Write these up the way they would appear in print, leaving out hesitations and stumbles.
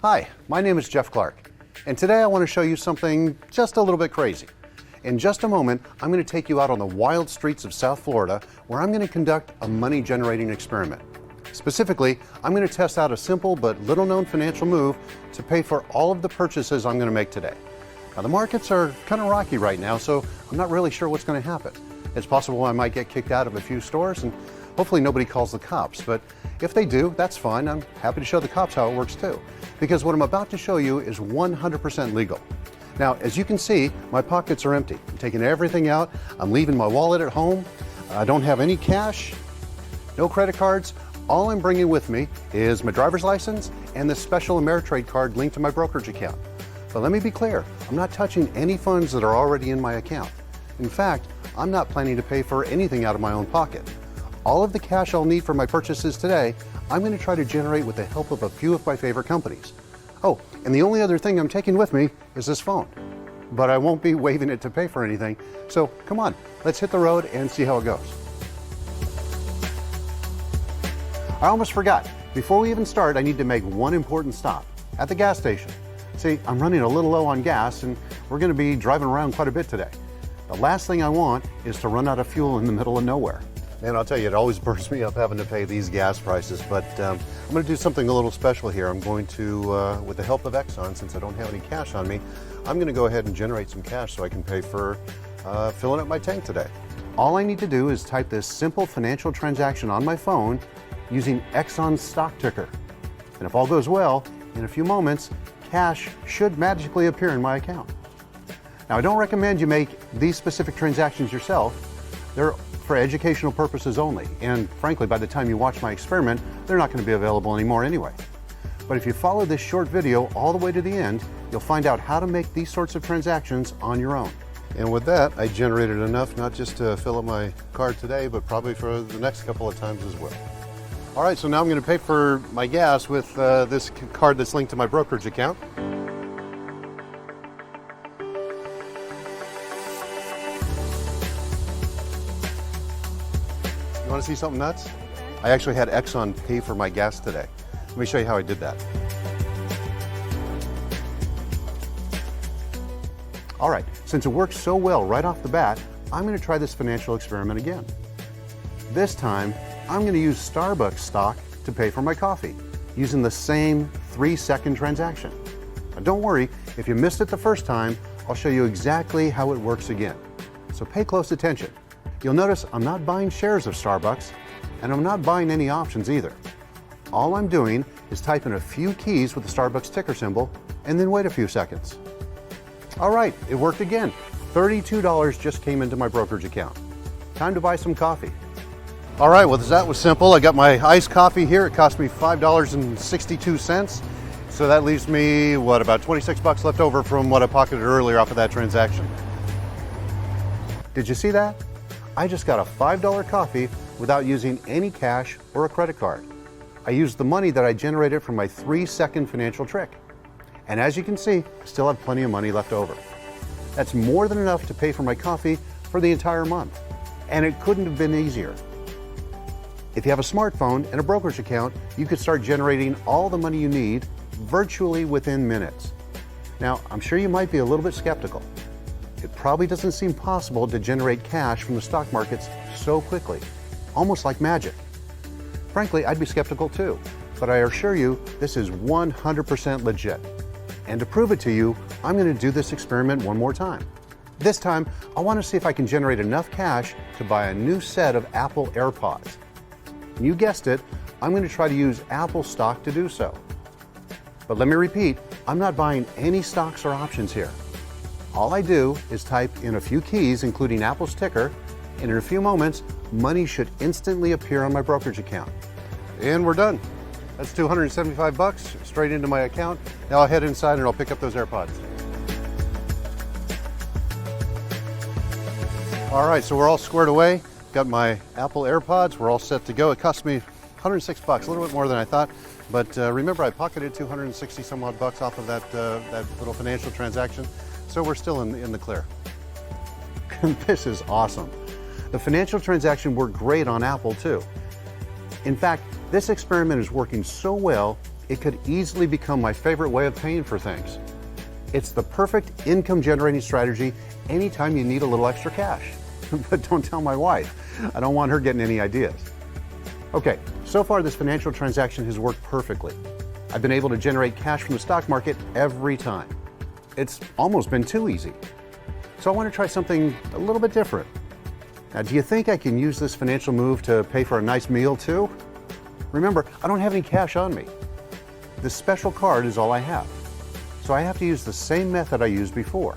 Hi, my name is Jeff Clark, and today I want to show you something just a little bit crazy. In just a moment, I'm going to take you out on the wild streets of South Florida, where I'm going to conduct a money-generating experiment. Specifically, I'm going to test out a simple but little-known financial move to pay for all of the purchases I'm going to make today. Now, the markets are kind of rocky right now, so I'm not really sure what's going to happen. It's possible I might get kicked out of a few stores, and hopefully nobody calls the cops. But if they do, that's fine. I'm happy to show the cops how it works too, because what I'm about to show you is 100% legal. Now, as you can see, my pockets are empty. I'm taking everything out. I'm leaving my wallet at home. I don't have any cash, no credit cards. All I'm bringing with me is my driver's license and this special Ameritrade card linked to my brokerage account. But let me be clear, I'm not touching any funds that are already in my account. In fact, I'm not planning to pay for anything out of my own pocket. All of the cash I'll need for my purchases today, I'm going to try to generate with the help of a few of my favorite companies. Oh, and the only other thing I'm taking with me is this phone. But I won't be waving it to pay for anything. So come on, let's hit the road and see how it goes. I almost forgot. Before we even start, I need to make one important stop at the gas station. See, I'm running a little low on gas and we're going to be driving around quite a bit today. The last thing I want is to run out of fuel in the middle of nowhere. And I'll tell you, it always burns me up having to pay these gas prices, but I'm going to do something a little special here. I'm going to, with the help of Exxon, since I don't have any cash on me, I'm going to go ahead and generate some cash so I can pay for filling up my tank today. All I need to do is type this simple financial transaction on my phone using Exxon's stock ticker. And if all goes well, in a few moments, cash should magically appear in my account. Now, I don't recommend you make these specific transactions yourself. They're for educational purposes only, and frankly, by the time you watch my experiment, they're not going to be available anymore anyway. But if you follow this short video all the way to the end, you'll find out how to make these sorts of transactions on your own. And with that, I generated enough not just to fill up my card today, but probably for the next couple of times as well. All right, so now I'm going to pay for my gas with this card that's linked to my brokerage account. You want to see something nuts? I actually had Exxon pay for my gas today. Let me show you how I did that. All right, since it works so well right off the bat, I'm going to try this financial experiment again. This time, I'm going to use Starbucks stock to pay for my coffee, using the same 3-second transaction. Now don't worry, if you missed it the first time, I'll show you exactly how it works again. So pay close attention. You'll notice I'm not buying shares of Starbucks, and I'm not buying any options either. All I'm doing is type in a few keys with the Starbucks ticker symbol, and then wait a few seconds. All right, it worked again. $32 just came into my brokerage account. Time to buy some coffee. All right, well, that was simple. I got my iced coffee here. It cost me $5.62. So that leaves me, what, about 26 bucks left over from what I pocketed earlier off of that transaction. Did you see that? I just got a $5 coffee without using any cash or a credit card. I used the money that I generated from my 3-second financial trick. And as you can see, I still have plenty of money left over. That's more than enough to pay for my coffee for the entire month. And it couldn't have been easier. If you have a smartphone and a brokerage account, you could start generating all the money you need virtually within minutes. Now, I'm sure you might be a little bit skeptical. It probably doesn't seem possible to generate cash from the stock markets so quickly, almost like magic. Frankly, I'd be skeptical too, but I assure you this is 100% legit. And to prove it to you, I'm going to do this experiment one more time. This time, I want to see if I can generate enough cash to buy a new set of Apple AirPods. You guessed it, I'm going to try to use Apple stock to do so. But let me repeat, I'm not buying any stocks or options here. All I do is type in a few keys, including Apple's ticker, and in a few moments, money should instantly appear on my brokerage account. And we're done. That's 275 bucks straight into my account. Now I'll head inside and I'll pick up those AirPods. All right, so we're all squared away. Got my Apple AirPods. We're all set to go. It cost me 106 bucks, a little bit more than I thought. But remember, I pocketed 260 some odd bucks off of that little financial transaction. So we're still in the clear. This is awesome. The financial transaction worked great on Apple too. In fact, this experiment is working so well, it could easily become my favorite way of paying for things. It's the perfect income generating strategy anytime you need a little extra cash. But don't tell my wife. I don't want her getting any ideas. Okay, so far this financial transaction has worked perfectly. I've been able to generate cash from the stock market every time. It's almost been too easy. So I want to try something a little bit different. Now, do you think I can use this financial move to pay for a nice meal too? Remember, I don't have any cash on me. This special card is all I have. So I have to use the same method I used before.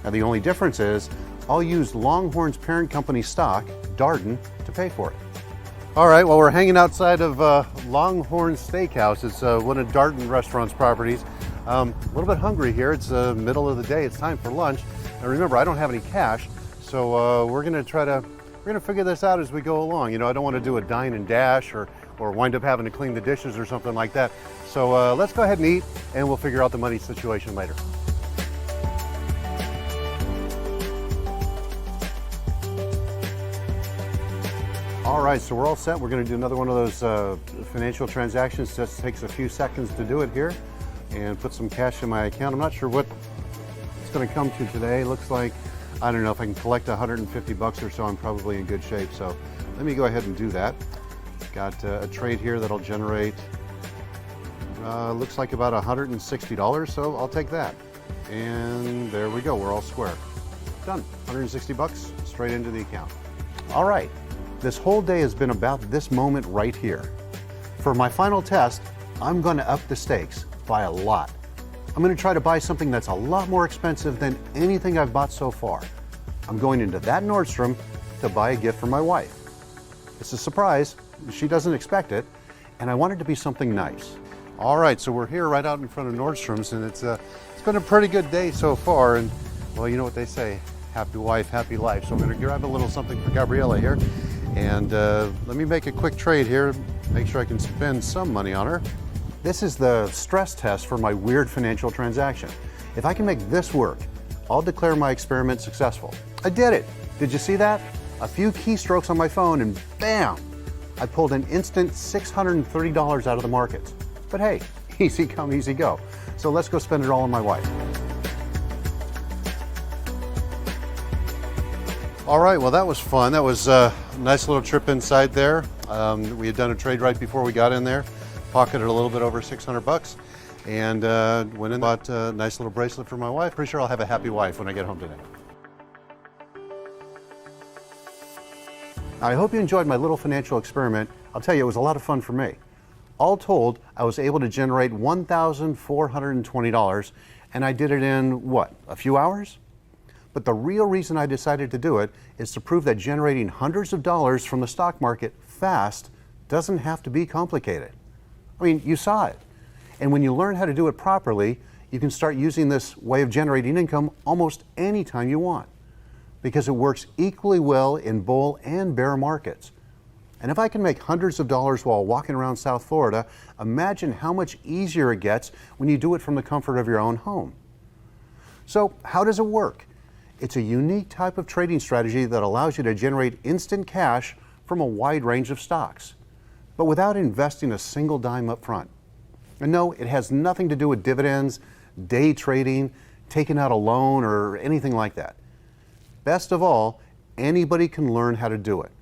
Now, the only difference is I'll use Longhorn's parent company stock, Darden, to pay for it. All right, well, we're hanging outside of Longhorn Steakhouse. It's one of Darden Restaurant's properties. A little bit hungry here. It's the middle of the day. It's time for lunch. And remember, I don't have any cash, so we're gonna figure this out as we go along. You know, I don't want to do a dine and dash or wind up having to clean the dishes or something like that. So let's go ahead and eat, and we'll figure out the money situation later. All right, so we're all set. We're going to do another one of those financial transactions. Just takes a few seconds to do it here and put some cash in my account. I'm not sure what it's going to come to today. Looks like, I don't know, if I can collect 150 bucks or so, I'm probably in good shape. So let me go ahead and do that. Got a trade here that'll generate, looks like about $160. So I'll take that. And there we go. We're all square. Done. 160 bucks straight into the account. All right. This whole day has been about this moment right here. For my final test, I'm going to up the stakes by a lot. I'm going to try to buy something that's a lot more expensive than anything I've bought so far. I'm going into that Nordstrom to buy a gift for my wife. It's a surprise. She doesn't expect it, and I want it to be something nice. All right, so we're here right out in front of Nordstrom's, and it's been a pretty good day so far. And well, you know what they say, happy wife, happy life. So I'm going to grab a little something for Gabriella here. And let me make a quick trade here, make sure I can spend some money on her. This is the stress test for my weird financial transaction. If I can make this work, I'll declare my experiment successful. I did it. Did you see that? A few keystrokes on my phone and bam! I pulled an instant $630 out of the markets. But hey, easy come, easy go. So let's go spend it all on my wife. All right, well, that was fun. That was a nice little trip inside there. We had done a trade right before we got in there, pocketed a little bit over 600 bucks, and went in and bought a nice little bracelet for my wife. Pretty sure I'll have a happy wife when I get home today. I hope you enjoyed my little financial experiment. I'll tell you, it was a lot of fun for me. All told, I was able to generate $1,420, and I did it in, what, a few hours? But the real reason I decided to do it is to prove that generating hundreds of dollars from the stock market fast doesn't have to be complicated. I mean, you saw it. And when you learn how to do it properly, you can start using this way of generating income almost any time you want, because it works equally well in bull and bear markets. And if I can make hundreds of dollars while walking around South Florida, imagine how much easier it gets when you do it from the comfort of your own home. So how does it work? It's a unique type of trading strategy that allows you to generate instant cash from a wide range of stocks, but without investing a single dime up front. And no, it has nothing to do with dividends, day trading, taking out a loan, or anything like that. Best of all, anybody can learn how to do it.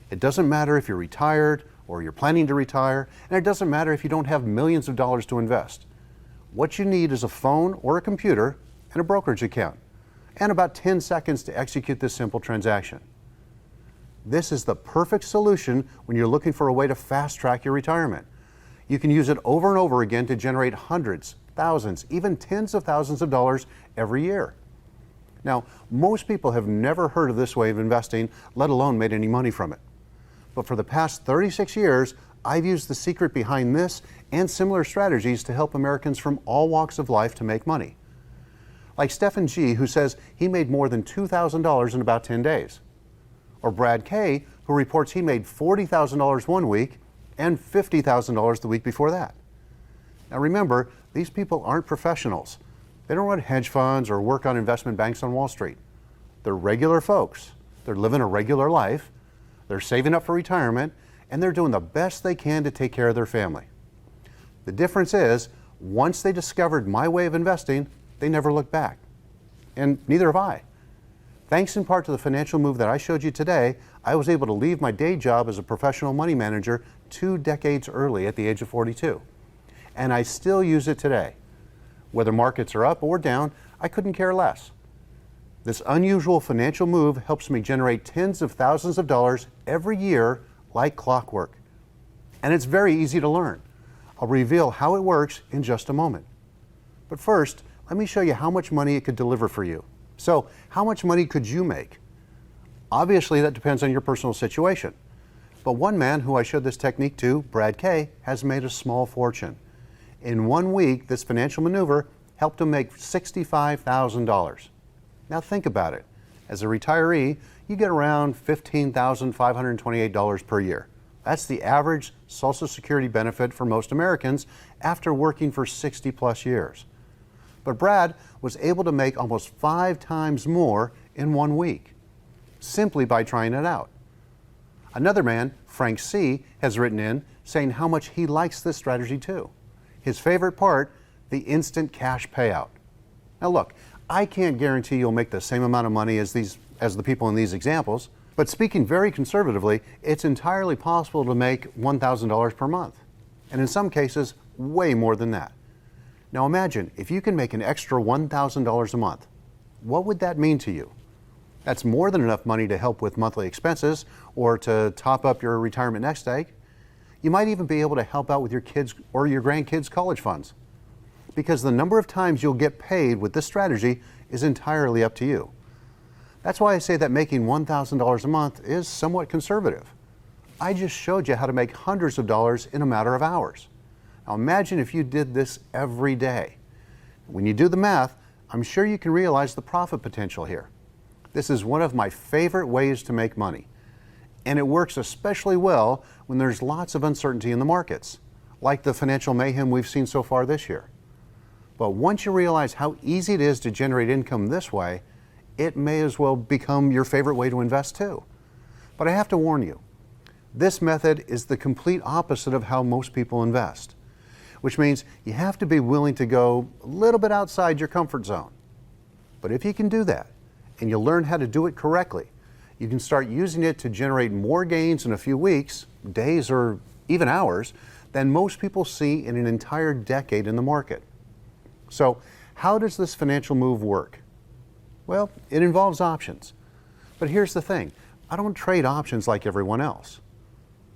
It doesn't matter if you're retired or you're planning to retire, and it doesn't matter if you don't have millions of dollars to invest. What you need is a phone or a computer and a brokerage account, and about 10 seconds to execute this simple transaction. This is the perfect solution when you're looking for a way to fast track your retirement. You can use it over and over again to generate hundreds, thousands, even tens of thousands of dollars every year. Now, most people have never heard of this way of investing, let alone made any money from it. But for the past 36 years, I've used the secret behind this and similar strategies to help Americans from all walks of life to make money. Like Stephen G., who says he made more than $2,000 in about 10 days. Or Brad K., who reports he made $40,000 one week and $50,000 the week before that. Now remember, these people aren't professionals. They don't run hedge funds or work on investment banks on Wall Street. They're regular folks. They're living a regular life. They're saving up for retirement, and they're doing the best they can to take care of their family. The difference is, once they discovered my way of investing, they never looked back. And neither have I. Thanks in part to the financial move that I showed you today, I was able to leave my day job as a professional money manager 2 decades early at the age of 42. And I still use it today. Whether markets are up or down, I couldn't care less. This unusual financial move helps me generate tens of thousands of dollars every year like clockwork. And it's very easy to learn. I'll reveal how it works in just a moment. But first, let me show you how much money it could deliver for you. So, how much money could you make? Obviously, that depends on your personal situation. But one man who I showed this technique to, Brad Kay, has made a small fortune. In 1 week, this financial maneuver helped him make $65,000. Now think about it. As a retiree, you get around $15,528 per year. That's the average Social Security benefit for most Americans after working for 60 plus years. But Brad was able to make almost 5 times more in 1 week, simply by trying it out. Another man, Frank C., has written in saying how much he likes this strategy too. His favorite part, the instant cash payout. Now look, I can't guarantee you'll make the same amount of money as the people in these examples, but speaking very conservatively, it's entirely possible to make $1,000 per month, and in some cases, way more than that. Now imagine if you can make an extra $1,000 a month. What would that mean to you? That's more than enough money to help with monthly expenses or to top up your retirement nest egg. You might even be able to help out with your kids' or your grandkids' college funds. Because the number of times you'll get paid with this strategy is entirely up to you. That's why I say that making $1,000 a month is somewhat conservative. I just showed you how to make hundreds of dollars in a matter of hours. Now imagine if you did this every day. When you do the math, I'm sure you can realize the profit potential here. This is one of my favorite ways to make money. And it works especially well when there's lots of uncertainty in the markets, like the financial mayhem we've seen so far this year. But once you realize how easy it is to generate income this way, it may as well become your favorite way to invest too. But I have to warn you, this method is the complete opposite of how most people invest, which means you have to be willing to go a little bit outside your comfort zone. But if you can do that, and you learn how to do it correctly, you can start using it to generate more gains in a few weeks, days, or even hours than most people see in an entire decade in the market. So, how does this financial move work? Well, it involves options. But here's the thing, I don't trade options like everyone else.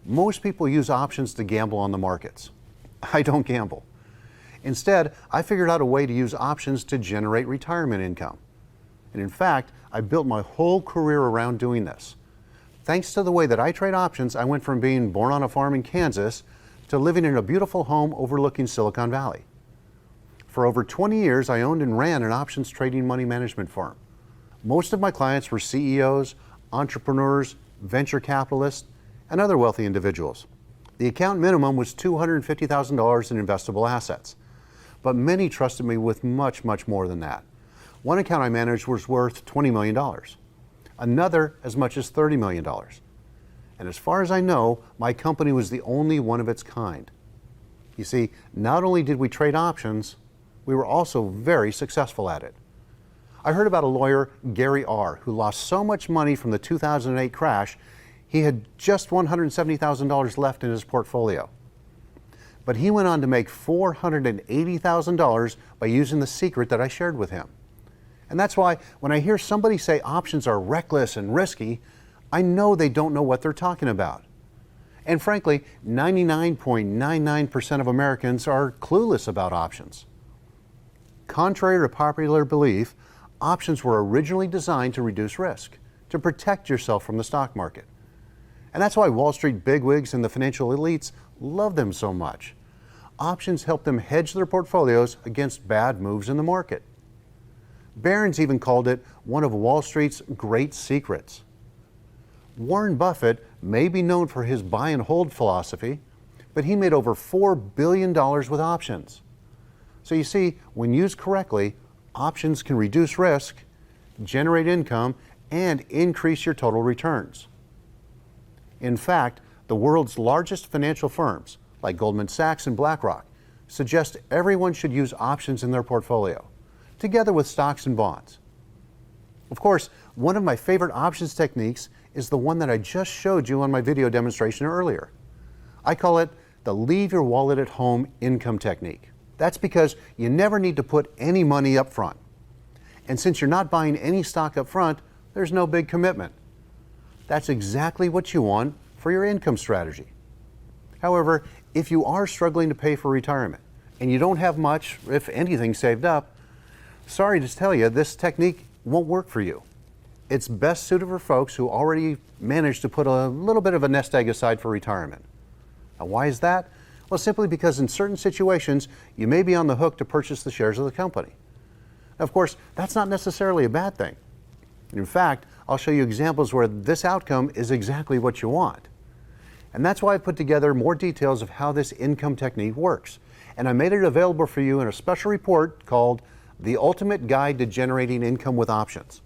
Most people use options to gamble on the markets. I don't gamble. Instead, I figured out a way to use options to generate retirement income. And in fact, I built my whole career around doing this. Thanks to the way that I trade options, I went from being born on a farm in Kansas to living in a beautiful home overlooking Silicon Valley. For over 20 years, I owned and ran an options trading money management firm. Most of my clients were CEOs, entrepreneurs, venture capitalists, and other wealthy individuals. The account minimum was $250,000 in investable assets, but many trusted me with much, much more than that. One account I managed was worth $20 million, another as much as $30 million. And as far as I know, my company was the only one of its kind. You see, not only did we trade options, we were also very successful at it. I heard about a lawyer, Gary R., who lost so much money from the 2008 crash, he had just $170,000 left in his portfolio. But he went on to make $480,000 by using the secret that I shared with him. And that's why when I hear somebody say options are reckless and risky, I know they don't know what they're talking about. And frankly, 99.99% of Americans are clueless about options. Contrary to popular belief, options were originally designed to reduce risk, to protect yourself from the stock market. And that's why Wall Street bigwigs and the financial elites love them so much. Options help them hedge their portfolios against bad moves in the market. Barron's even called it one of Wall Street's great secrets. Warren Buffett may be known for his buy and hold philosophy, but he made over $4 billion with options. So you see, when used correctly, options can reduce risk, generate income, and increase your total returns. In fact, the world's largest financial firms, like Goldman Sachs and BlackRock, suggest everyone should use options in their portfolio, together with stocks and bonds. Of course, one of my favorite options techniques is the one that I just showed you on my video demonstration earlier. I call it the leave your wallet at home income technique. That's because you never need to put any money up front. And since you're not buying any stock up front, there's no big commitment. That's exactly what you want for your income strategy. However, if you are struggling to pay for retirement and you don't have much, if anything, saved up, sorry to tell you, this technique won't work for you. It's best suited for folks who already managed to put a little bit of a nest egg aside for retirement. Now, why is that? Well, simply because in certain situations, you may be on the hook to purchase the shares of the company. Of course, that's not necessarily a bad thing. In fact, I'll show you examples where this outcome is exactly what you want. And that's why I put together more details of how this income technique works. And I made it available for you in a special report called The Ultimate Guide to Generating Income with Options.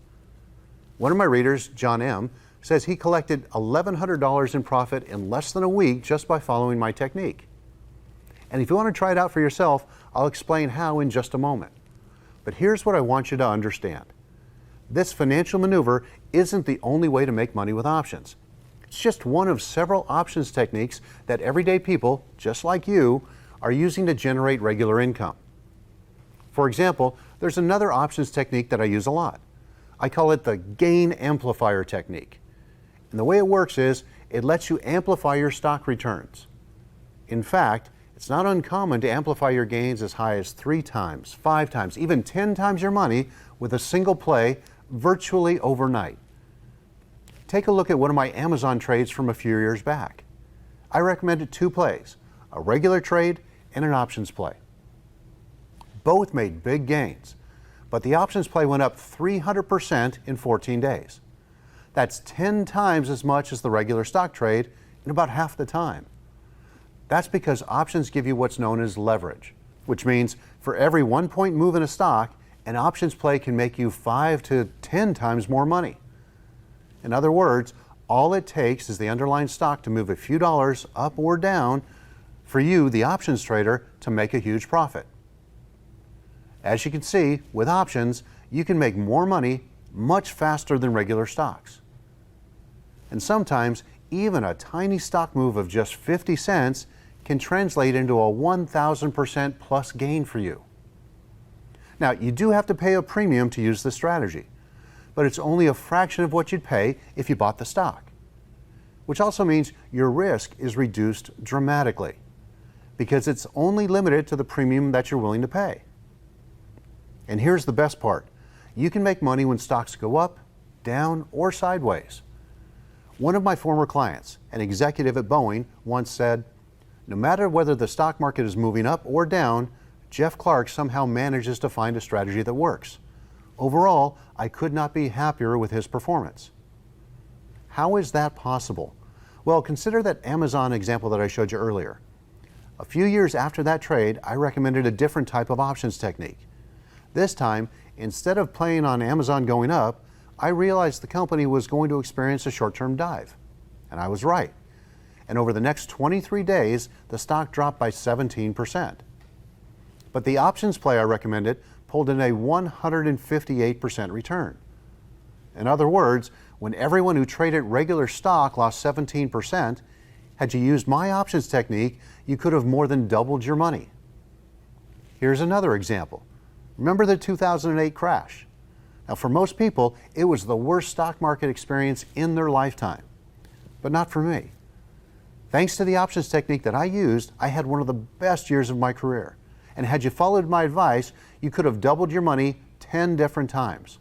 One of my readers, John M., says he collected $1,100 in profit in less than a week just by following my technique. And if you want to try it out for yourself, I'll explain how in just a moment. But here's what I want you to understand. This financial maneuver isn't the only way to make money with options. It's just one of several options techniques that everyday people, just like you, are using to generate regular income. For example, there's another options technique that I use a lot. I call it the gain amplifier technique. And the way it works is it lets you amplify your stock returns. In fact, it's not uncommon to amplify your gains as high as 3 times, 5 times, even 10 times your money with a single play virtually overnight. Take a look at one of my Amazon trades from a few years back. I recommended 2 plays, a regular trade and an options play. Both made big gains, but the options play went up 300% in 14 days. That's 10 times as much as the regular stock trade in about half the time. That's because options give you what's known as leverage, which means for every 1 point move in a stock, an options play can make you 5 to 10 times more money. In other words, all it takes is the underlying stock to move a few dollars up or down for you, the options trader, to make a huge profit. As you can see, with options, you can make more money much faster than regular stocks. And sometimes, even a tiny stock move of just 50 cents can translate into a 1,000% plus gain for you. Now, you do have to pay a premium to use this strategy, but it's only a fraction of what you'd pay if you bought the stock, which also means your risk is reduced dramatically because it's only limited to the premium that you're willing to pay. And here's the best part. You can make money when stocks go up, down, or sideways. One of my former clients, an executive at Boeing, once said, "No matter whether the stock market is moving up or down, Jeff Clark somehow manages to find a strategy that works. Overall, I could not be happier with his performance." How is that possible? Well, consider that Amazon example that I showed you earlier. A few years after that trade, I recommended a different type of options technique. This time, instead of playing on Amazon going up, I realized the company was going to experience a short-term dive. And I was right. And over the next 23 days, the stock dropped by 17%. But the options play I recommended pulled in a 158% return. In other words, when everyone who traded regular stock lost 17%, had you used my options technique, you could have more than doubled your money. Here's another example. Remember the 2008 crash? Now, for most people, it was the worst stock market experience in their lifetime, but not for me. Thanks to the options technique that I used, I had one of the best years of my career. And had you followed my advice, you could have doubled your money 10 different times.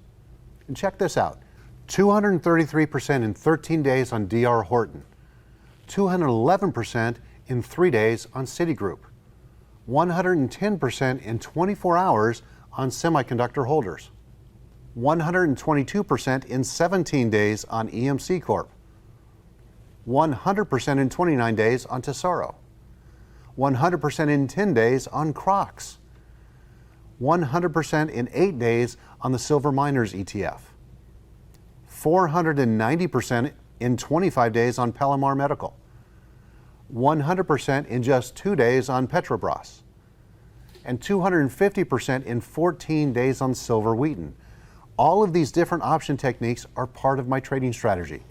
And check this out. 233% in 13 days on D.R. Horton. 211% in 3 days on Citigroup. 110% in 24 hours on semiconductor holders. 122% in 17 days on EMC Corp. 100% in 29 days on Tesoro. 100% in 10 days on Crocs. 100% in 8 days on the Silver Miners ETF. 490% in 25 days on Palomar Medical. 100% in just 2 days on Petrobras. and 250% in 14 days on Silver Wheaton. All of these different option techniques are part of my trading strategy,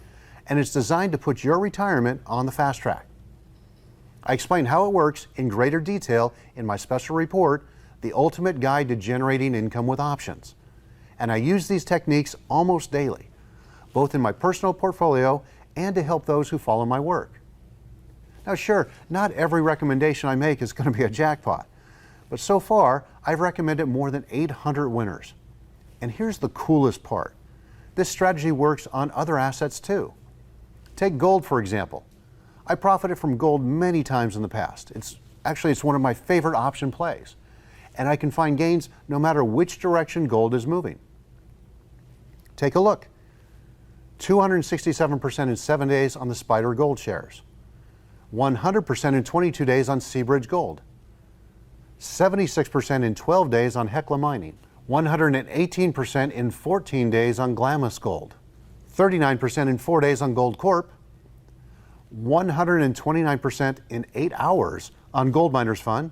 and it's designed to put your retirement on the fast track. I explain how it works in greater detail in my special report, The Ultimate Guide to Generating Income with Options. And I use these techniques almost daily, both in my personal portfolio and to help those who follow my work. Now sure, not every recommendation I make is going to be a jackpot, but so far I've recommended more than 800 winners. And here's the coolest part. This strategy works on other assets too. Take gold, for example. I profited from gold many times in the past. It's one of my favorite option plays. And I can find gains no matter which direction gold is moving. Take a look. 267% in 7 days on the Spider Gold shares. 100% in 22 days on Seabridge Gold. 76% in 12 days on Hecla Mining. 118% in 14 days on Glamis Gold, 39% in 4 days on Gold Corp, 129% in 8 hours on Gold Miners Fund.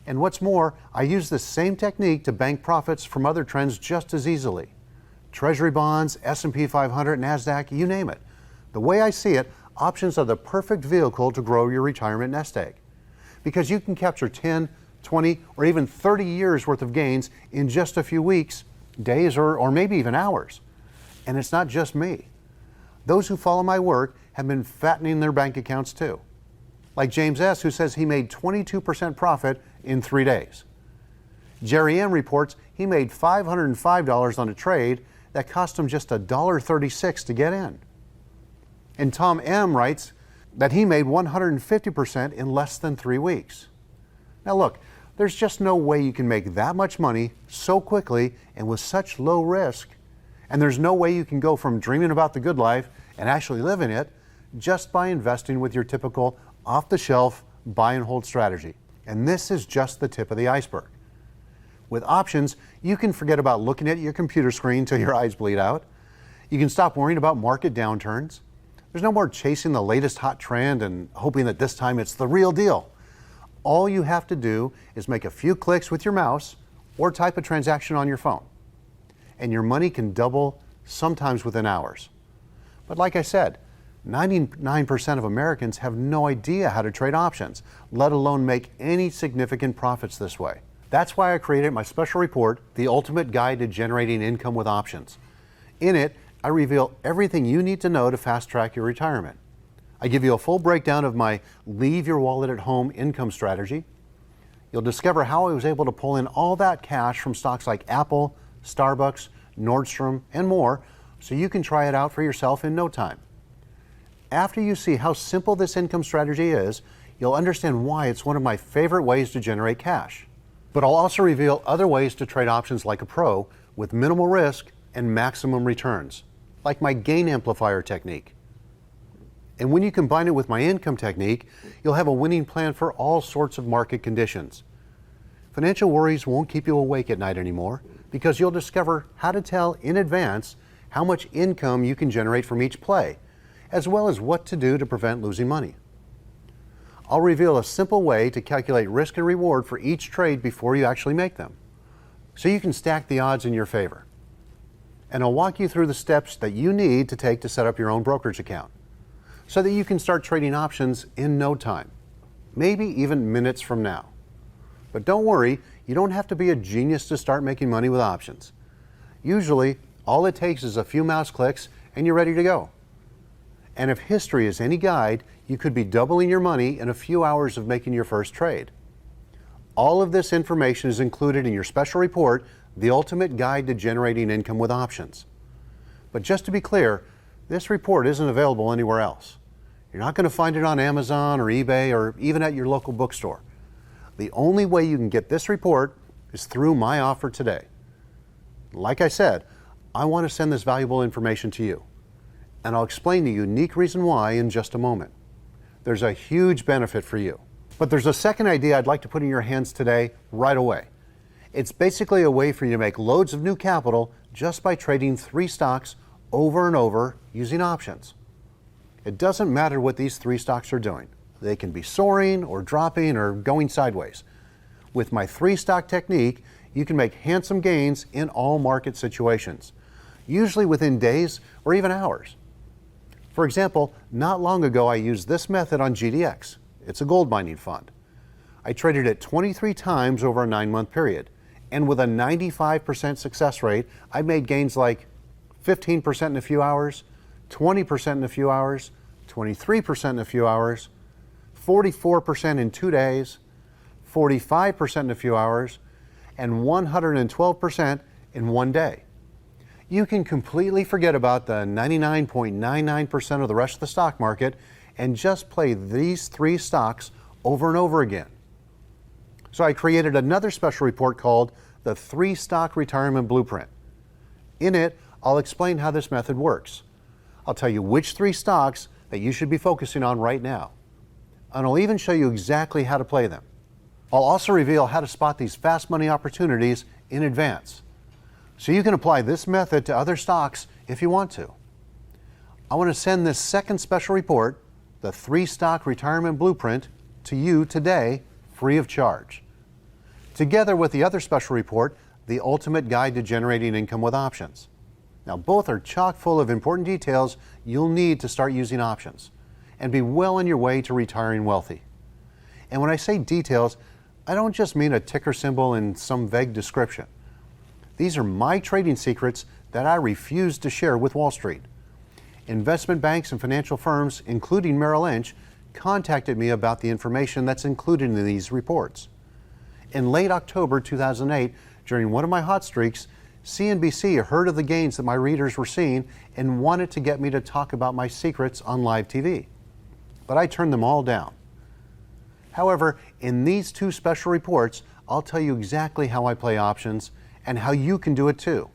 And what's more, I use the same technique to bank profits from other trends just as easily. Treasury bonds, S&P 500, NASDAQ, you name it. The way I see it, options are the perfect vehicle to grow your retirement nest egg, because you can capture 10, 20, or even 30 years worth of gains in just a few weeks, days, or maybe even hours. And it's not just me. Those who follow my work have been fattening their bank accounts too. Like James S., who says he made 22% profit in 3 days. Jerry M. reports he made $505 on a trade that cost him just $1.36 to get in. And Tom M. writes that he made 150% in less than 3 weeks. Now look, there's just no way you can make that much money so quickly and with such low risk. And there's no way you can go from dreaming about the good life and actually living it just by investing with your typical off-the-shelf buy and hold strategy. And this is just the tip of the iceberg. With options, you can forget about looking at your computer screen till your eyes bleed out. You can stop worrying about market downturns. There's no more chasing the latest hot trend and hoping that this time it's the real deal. All you have to do is make a few clicks with your mouse or type a transaction on your phone, and your money can double, sometimes within hours. But like I said, 99% of Americans have no idea how to trade options, let alone make any significant profits this way. That's why I created my special report, The Ultimate Guide to Generating Income with Options. In it, I reveal everything you need to know to fast-track your retirement. I give you a full breakdown of my leave your wallet at home income strategy. You'll discover how I was able to pull in all that cash from stocks like Apple, Starbucks, Nordstrom, and more, so you can try it out for yourself in no time. After you see how simple this income strategy is, you'll understand why it's one of my favorite ways to generate cash. But I'll also reveal other ways to trade options like a pro with minimal risk and maximum returns, like my gain amplifier technique. And when you combine it with my income technique, you'll have a winning plan for all sorts of market conditions. Financial worries won't keep you awake at night anymore, because you'll discover how to tell in advance how much income you can generate from each play, as well as what to do to prevent losing money. I'll reveal a simple way to calculate risk and reward for each trade before you actually make them, so you can stack the odds in your favor. And I'll walk you through the steps that you need to take to set up your own brokerage account, so that you can start trading options in no time, maybe even minutes from now. But don't worry, you don't have to be a genius to start making money with options. Usually, all it takes is a few mouse clicks and you're ready to go. And if history is any guide, you could be doubling your money in a few hours of making your first trade. All of this information is included in your special report, The Ultimate Guide to Generating Income with Options. But just to be clear, this report isn't available anywhere else. You're not going to find it on Amazon or eBay or even at your local bookstore. The only way you can get this report is through my offer today. Like I said, I want to send this valuable information to you, and I'll explain the unique reason why in just a moment. There's a huge benefit for you. But there's a second idea I'd like to put in your hands today right away. It's basically a way for you to make loads of new capital just by trading 3 stocks over and over using options. It doesn't matter what these 3 stocks are doing. They can be soaring or dropping or going sideways. With my 3-stock technique, you can make handsome gains in all market situations, usually within days or even hours. For example, not long ago I used this method on GDX. It's a gold mining fund. I traded it 23 times over a 9-month period, and with a 95% success rate, I made gains like 15% in a few hours, 20% in a few hours, 23% in a few hours, 44% in 2 days, 45% in a few hours, and 112% in 1 day. You can completely forget about the 99.99% of the rest of the stock market and just play these 3 stocks over and over again. So I created another special report called the 3-Stock Retirement Blueprint. In it, I'll explain how this method works. I'll tell you which 3 stocks that you should be focusing on right now. And I'll even show you exactly how to play them. I'll also reveal how to spot these fast money opportunities in advance, so you can apply this method to other stocks if you want to. I want to send this second special report, the 3-Stock Retirement Blueprint, to you today, free of charge, together with the other special report, the Ultimate Guide to Generating Income with Options. Now, both are chock full of important details you'll need to start using options and be well on your way to retiring wealthy. And when I say details, I don't just mean a ticker symbol and some vague description. These are my trading secrets that I refuse to share with Wall Street. Investment banks and financial firms, including Merrill Lynch, contacted me about the information that's included in these reports. In late October 2008, during one of my hot streaks, CNBC heard of the gains that my readers were seeing and wanted to get me to talk about my secrets on live TV. But I turned them all down. However, in these 2 special reports, I'll tell you exactly how I play options and how you can do it too.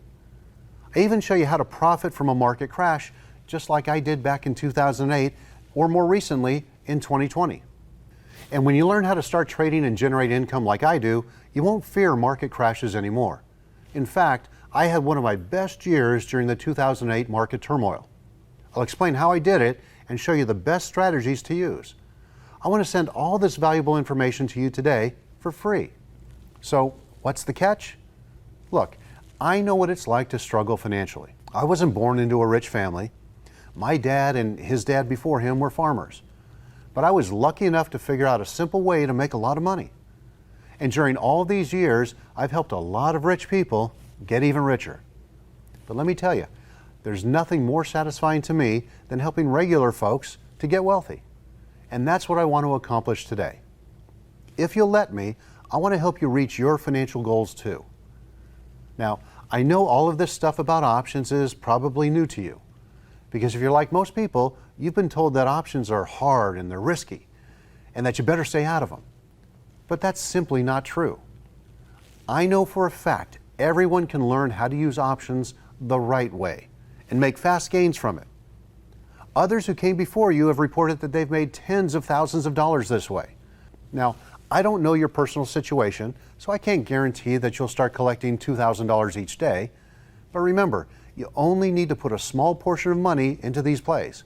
I even show you how to profit from a market crash, just like I did back in 2008 or more recently in 2020. And when you learn how to start trading and generate income like I do, you won't fear market crashes anymore. In fact, I had one of my best years during the 2008 market turmoil. I'll explain how I did it and show you the best strategies to use. I want to send all this valuable information to you today for free. So, what's the catch? Look, I know what it's like to struggle financially. I wasn't born into a rich family. My dad and his dad before him were farmers. But I was lucky enough to figure out a simple way to make a lot of money. And during all these years, I've helped a lot of rich people get even richer. But let me tell you, there's nothing more satisfying to me than helping regular folks to get wealthy. And that's what I want to accomplish today. If you'll let me, I want to help you reach your financial goals too. Now, I know all of this stuff about options is probably new to you, because if you're like most people, you've been told that options are hard and they're risky, and that you better stay out of them. But that's simply not true. I know for a fact everyone can learn how to use options the right way and make fast gains from it. Others who came before you have reported that they've made tens of thousands of dollars this way. Now, I don't know your personal situation, so I can't guarantee that you'll start collecting $2,000 each day. But remember, you only need to put a small portion of money into these plays.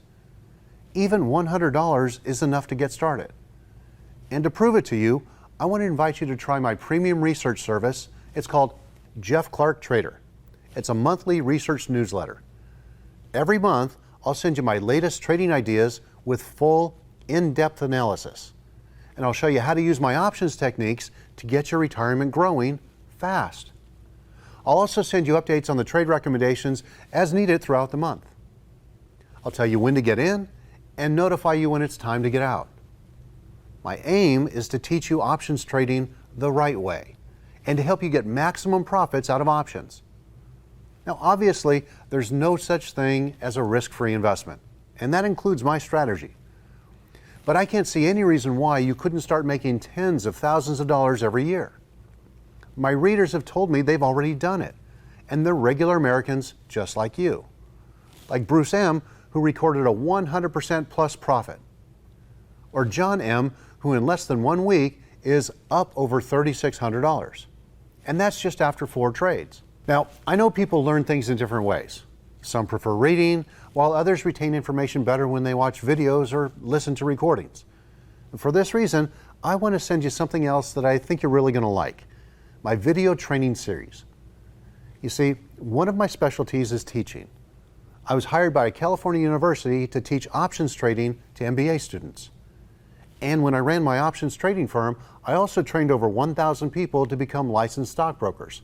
Even $100 is enough to get started. And to prove it to you, I want to invite you to try my premium research service. It's called Jeff Clark Trader. It's a monthly research newsletter. Every month, I'll send you my latest trading ideas with full, in-depth analysis. And I'll show you how to use my options techniques to get your retirement growing fast. I'll also send you updates on the trade recommendations as needed throughout the month. I'll tell you when to get in and notify you when it's time to get out. My aim is to teach you options trading the right way and to help you get maximum profits out of options. Now, obviously, there's no such thing as a risk-free investment, and that includes my strategy. But I can't see any reason why you couldn't start making tens of thousands of dollars every year. My readers have told me they've already done it, and they're regular Americans just like you. Like Bruce M., who recorded a 100% plus profit. Or John M., who in less than 1 week is up over $3,600. And that's just after 4 trades. Now, I know people learn things in different ways. Some prefer reading, while others retain information better when they watch videos or listen to recordings. And for this reason, I want to send you something else that I think you're really going to like, my video training series. You see, one of my specialties is teaching. I was hired by a California university to teach options trading to MBA students. And when I ran my options trading firm, I also trained over 1,000 people to become licensed stockbrokers.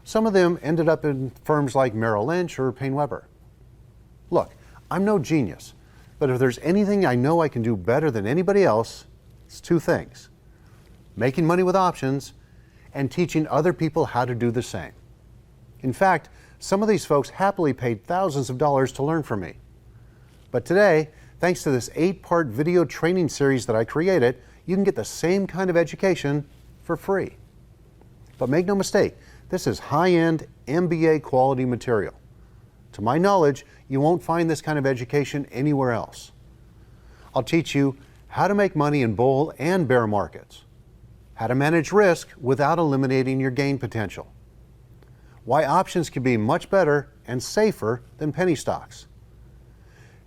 Some of them ended up in firms like Merrill Lynch or PaineWebber. Look, I'm no genius, but if there's anything I know I can do better than anybody else, it's two things: making money with options and teaching other people how to do the same. In fact, some of these folks happily paid thousands of dollars to learn from me. But today, thanks to this 8-part video training series that I created, you can get the same kind of education for free. But make no mistake, this is high-end MBA quality material. To my knowledge, you won't find this kind of education anywhere else. I'll teach you how to make money in bull and bear markets, how to manage risk without eliminating your gain potential, why options can be much better and safer than penny stocks,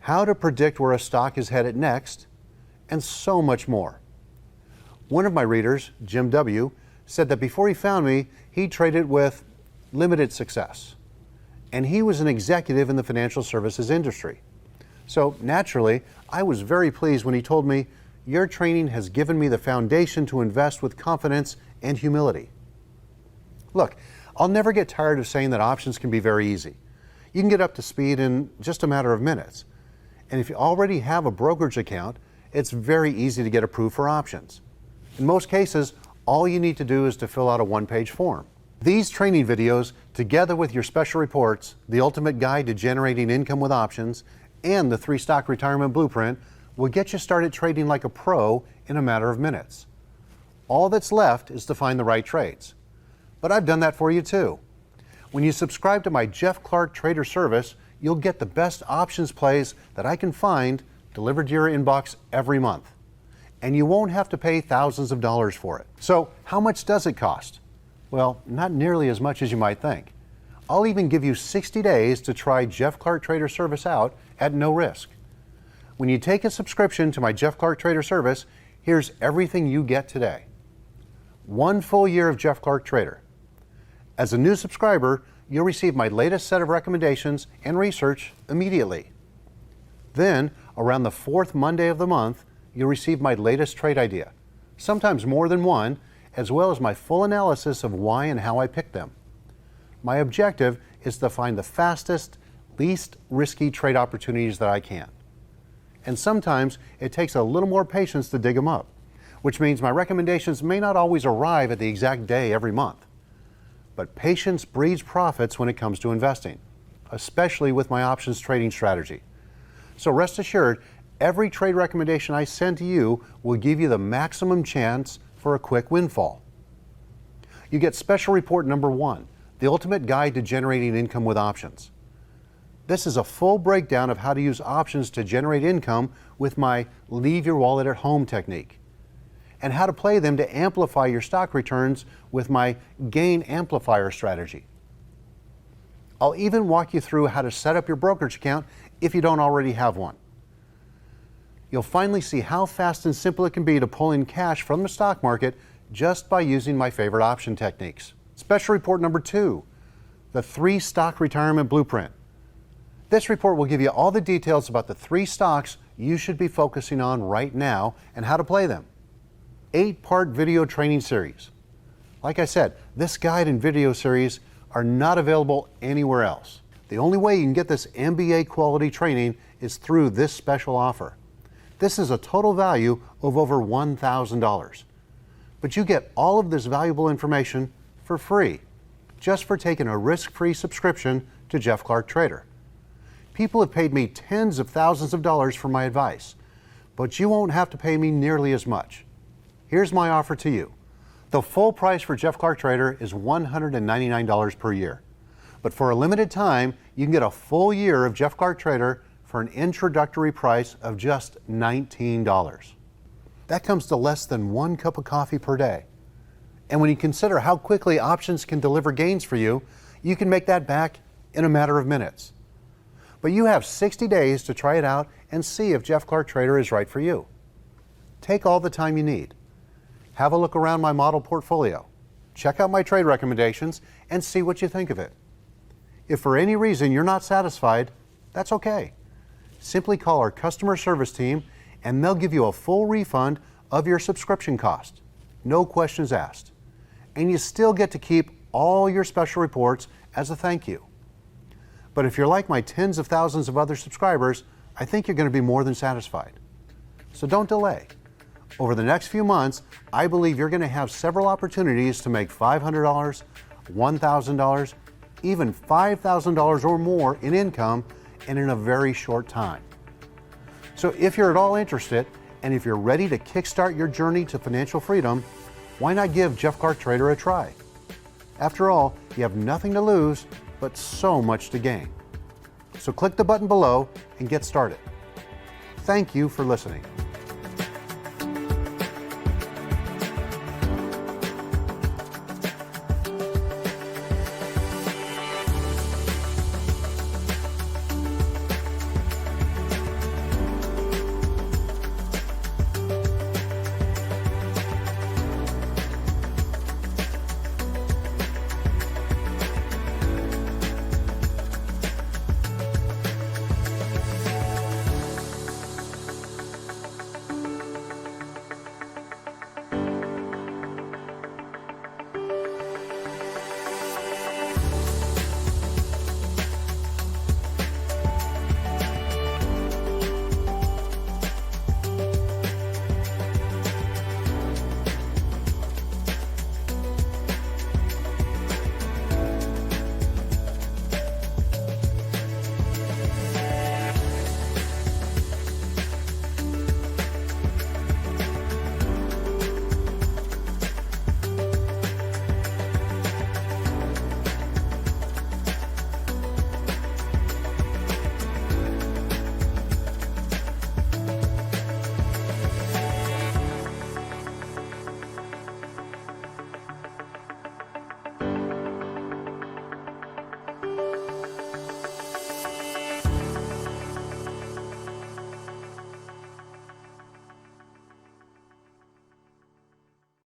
how to predict where a stock is headed next, and so much more. One of my readers, Jim W., said that before he found me, he traded with limited success. And he was an executive in the financial services industry. So naturally, I was very pleased when he told me, "Your training has given me the foundation to invest with confidence and humility." Look, I'll never get tired of saying that options can be very easy. You can get up to speed in just a matter of minutes. And if you already have a brokerage account, it's very easy to get approved for options. In most cases, all you need to do is to fill out a one-page form. These training videos, together with your special reports, the ultimate guide to generating income with options, and the 3-stock retirement blueprint, will get you started trading like a pro in a matter of minutes. All that's left is to find the right trades. But I've done that for you too. When you subscribe to my Jeff Clark Trader Service, you'll get the best options plays that I can find delivered to your inbox every month. And you won't have to pay thousands of dollars for it. So how much does it cost? Well, not nearly as much as you might think. I'll even give you 60 days to try Jeff Clark Trader Service out at no risk. When you take a subscription to my Jeff Clark Trader Service, here's everything you get today. 1 full year of Jeff Clark Trader. As a new subscriber, you'll receive my latest set of recommendations and research immediately. Then, around the 4th Monday of the month, you'll receive my latest trade idea, sometimes more than one, as well as my full analysis of why and how I picked them. My objective is to find the fastest, least risky trade opportunities that I can. And sometimes it takes a little more patience to dig them up, which means my recommendations may not always arrive at the exact day every month. But patience breeds profits when it comes to investing, especially with my options trading strategy. So rest assured, every trade recommendation I send to you will give you the maximum chance for a quick windfall. You get special report number 1, the ultimate guide to generating income with options. This is a full breakdown of how to use options to generate income with my leave your wallet at home technique, and how to play them to amplify your stock returns with my gain amplifier strategy. I'll even walk you through how to set up your brokerage account if you don't already have one. You'll finally see how fast and simple it can be to pull in cash from the stock market just by using my favorite option techniques. Special report number 2, the 3-stock retirement blueprint. This report will give you all the details about the 3 stocks you should be focusing on right now and how to play them. 8-part video training series. Like I said, this guide and video series are not available anywhere else. The only way you can get this MBA quality training is through this special offer. This is a total value of over $1,000. But you get all of this valuable information for free, just for taking a risk-free subscription to Jeff Clark Trader. People have paid me tens of thousands of dollars for my advice, but you won't have to pay me nearly as much. Here's my offer to you. The full price for Jeff Clark Trader is $199 per year. But for a limited time, you can get a full year of Jeff Clark Trader for an introductory price of just $19. That comes to less than 1 cup of coffee per day. And when you consider how quickly options can deliver gains for you, you can make that back in a matter of minutes. But you have 60 days to try it out and see if Jeff Clark Trader is right for you. Take all the time you need. Have a look around my model portfolio. Check out my trade recommendations and see what you think of it. If for any reason you're not satisfied, that's okay. Simply call our customer service team and they'll give you a full refund of your subscription cost. No questions asked. And you still get to keep all your special reports as a thank you. But if you're like my tens of thousands of other subscribers, I think you're going to be more than satisfied. So don't delay. Over the next few months, I believe you're going to have several opportunities to make $500, $1,000, even $5,000 or more in income and in a very short time. So if you're at all interested, and if you're ready to kickstart your journey to financial freedom, why not give Jeff Clark Trader a try? After all, you have nothing to lose, but so much to gain. So click the button below and get started. Thank you for listening.